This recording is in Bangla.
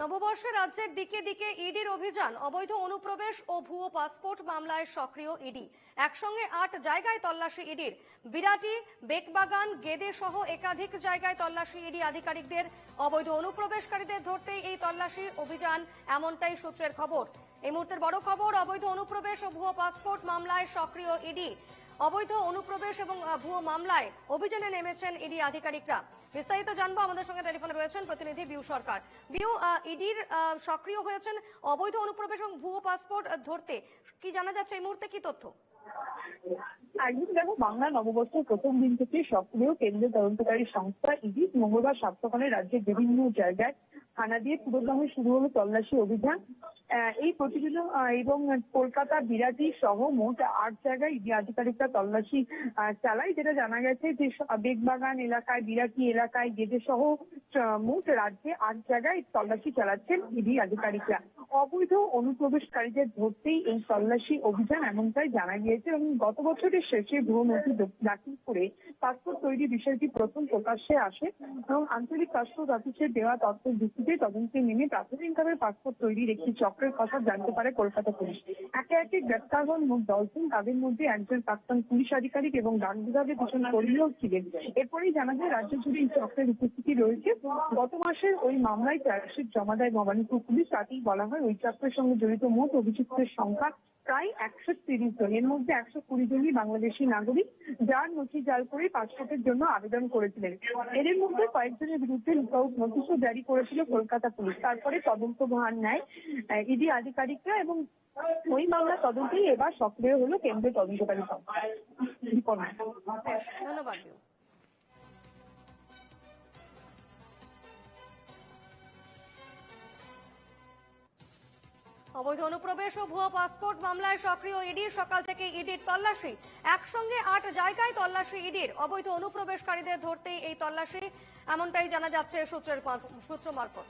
নববর্ষে রাজ্যের দিকে দিকে ইডির অভিযান। অবৈধ অনুপ্রবেশ ও ভুয়ো পাসপোর্ট মামলায় সক্রিয় ইডি। একসঙ্গে ৮ জায়গায় তল্লাশি ইডির। বিরাটি, বেকবাগান, গেদে সহ একাধিক জায়গায় তল্লাশি ইডি আধিকারিকদের। অবৈধ অনুপ্রবেশকারীদের ধরতেই এই তল্লাশি অভিযান, এমনটাই সূত্রের খবর। এই মুহূর্তের বড় খবর, অবৈধ অনুপ্রবেশ ও ভুয়ো পাসপোর্ট মামলায় সক্রিয় ইডি। অবৈধ অনুপ্রবেশ এবং ভুয়ো মামলায় অভিযানে নেমেছেন ইডি আধিকারিকরা। বিস্তারিত জানবো, আমাদের সঙ্গে টেলিফোনে রয়েছেন প্রতিনিধি বিউ সরকার। বিউ, ইডির সক্রিয় হয়েছেন অবৈধ অনুপ্রবেশ এবং ভুয়ো পাসপোর্ট ধরতে, কি জানা যাচ্ছে এই মুহূর্তে, কি তথ্য? একদিন দেখো, বাংলা নববর্ষের প্রথম দিন থেকে সক্রিয় কেন্দ্রীয় তদন্তকারী সংস্থা ইডি মঙ্গলবার সপ্তাহে রাজ্যের বিভিন্ন জায়গায় হানা দিয়ে পুরোদমে শুরু হলো তল্লাশি অভিযান। এই প্রতিবেদন এবং কলকাতা, বিরাটি সহ মোট ৮ জায়গায় ইডি আধিকারিকরা তল্লাশি চালায়। যেটা জানা গেছে যে বেগবাগান এলাকায়, বিরাটি এলাকায়, গেদে সহ মোট রাজ্যে ৮ জায়গায় তল্লাশি চালাচ্ছেন ইডি আধিকারিকরা। অবৈধ অনুপ্রবেশকারীদের ধরতেই এই তল্লাশি অভিযান, এমনটাই জানা গিয়েছে। এবং গত বছরের শেষে ভুয়ো নথি দাখিল করে পাসপোর্ট তৈরির বিষয়টি প্রথম প্রকাশ্যে আসে এবং আঞ্চলিক পাসপোর্ট অফিসের দেওয়া তথ্যের ভিত্তিতে তদন্তে নেমে প্রাথমিকভাবে পাসপোর্ট তৈরির একটি চক্রের কথা জানতে পারে কলকাতা পুলিশ। একে একে গ্রেপ্তার হন মোট 10 জন। তাদের মধ্যে একজন প্রাক্তন পুলিশ আধিকারিক এবং ডাক বিভাগের দুজন কর্মীও ছিলেন। এরপরেই জানা যায় রাজ্য জুড়ে এই চক্রের উপস্থিতি রয়েছে। গত মাসের ওই মামলায় চার্জশিট জমা দেয় ভবানীপুর পুলিশ। তাতেই বলা হয় ওই চক্রের সঙ্গে জড়িত মোট অভিযুক্তের সংখ্যা প্রায় 130 জন। এর মধ্যে 120 জনই বাংলাদেশি নাগরিক, যার নথি জাল করে পাসপোর্টের জন্য আবেদন করেছিলেন। এদের মধ্যে কয়েকজনের বিরুদ্ধে লুকআউট নোটিশও জারি করেছিল কলকাতা পুলিশ। তারপরে তদন্ত ভার নেয় ইডি আধিকারিকরা এবং ওই মামলা তদন্তেই এবার সক্রিয় হলো কেন্দ্রীয় তদন্তকারী সংস্থা। ধন্যবাদ। অবৈধ অনুপ্রবেশ ও ভুয়ো পাসপোর্ট মামলায় সক্রিয় ইডি। সকাল থেকে ইডির তল্লাশি। একসঙ্গে ৮ জায়গায় তল্লাশি ইডির। অবৈধ অনুপ্রবেশকারীদের ধরতেই এই তল্লাশি, এমনটাই জানা যাচ্ছে সূত্র মারফত।